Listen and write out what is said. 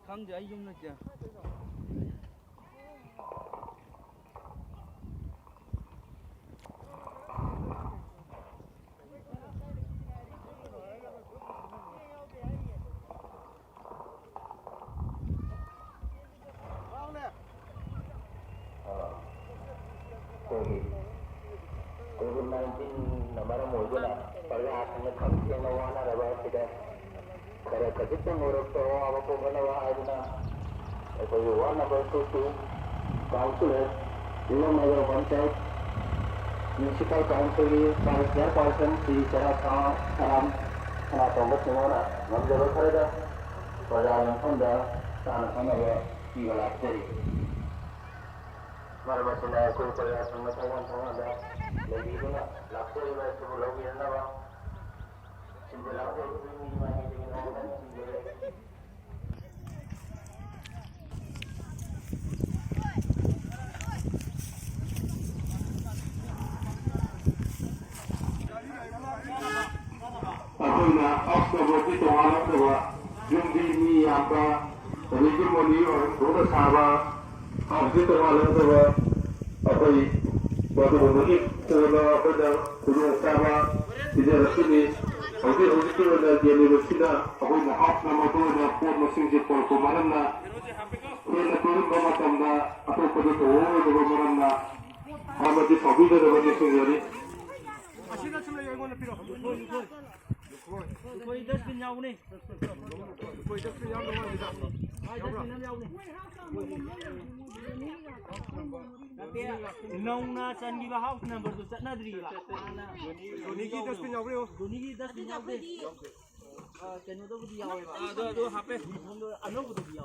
ꯈꯪꯗꯦ ꯑꯩ ꯌꯨꯝ ꯅꯠꯇꯦ COVID-19 namarang modula pala ang kampiyan na wana raba sida kare kajitang urok to aba ko ganawa aduna ito yung number 22 councilor yung mga panchayat municipal council vice chairperson si Sarah Saram na tonggat semua ngamjaro khareda pajalan panda sana kanawa iwala dari marabasina ko pala sama sama da lagi ko na lakso iba ito lagi na ba simple lakso ito yung mga hindi na ako ꯑꯩꯈꯣꯏꯅ ꯑꯣꯛꯇꯣꯕꯔꯒꯤ ꯇꯣꯉꯥꯟꯂꯛꯇꯕ ꯌꯨꯝꯒꯤ ꯃꯤ ꯌꯥꯝꯕ ꯑꯗꯒꯤ money ꯑꯣꯏꯔꯛꯄꯒ ꯁꯥꯕ ꯍꯥꯎꯁꯀꯤ ꯇꯣꯉꯥꯟꯂꯛꯇꯕ ꯑꯩꯈꯣꯏ ꯃꯗꯨꯒꯨꯝꯕꯒꯤ ꯑꯣꯏꯅ ꯑꯩꯈꯣꯏꯅ ꯈꯨꯗꯣꯡꯆꯥꯕ ꯄꯤꯖꯔꯛꯈꯤꯅꯤ ꯍꯧꯖꯤꯛꯀꯤ ꯑꯣꯏꯅ ꯌꯦꯡꯂꯤꯕꯁꯤꯅ ꯑꯩꯈꯣꯏꯅ ꯍꯥꯞꯅ ꯃꯇꯨꯡꯗ ꯄꯣꯠ ꯃꯁꯤꯡꯁꯦ ꯄꯨꯔꯛꯄ ꯃꯔꯝꯅ ꯍꯦꯟꯅ ꯇꯣꯔꯝꯕ ꯃꯇꯝꯗ ꯑꯇꯣꯞꯄꯗ ꯇꯧꯔꯔꯣꯏꯗꯕ ꯃꯔꯝꯅ ꯑꯃꯗꯤ ꯁꯥꯎꯕꯤꯒꯗꯕ ꯅꯤꯡꯁꯤꯡꯖꯔꯤ कोई 10 दिन जाओ नहीं कोई 10 दिन जाओ नहीं 10 दिन जाओ नहीं नौना चंदी का हाउस नंबर तो चटना दरी धोनी की 10 दिन जाओ रे धोनी की 10 दिन जाओ दे केनो तो दिया होगा दो हां पे अनो को दिया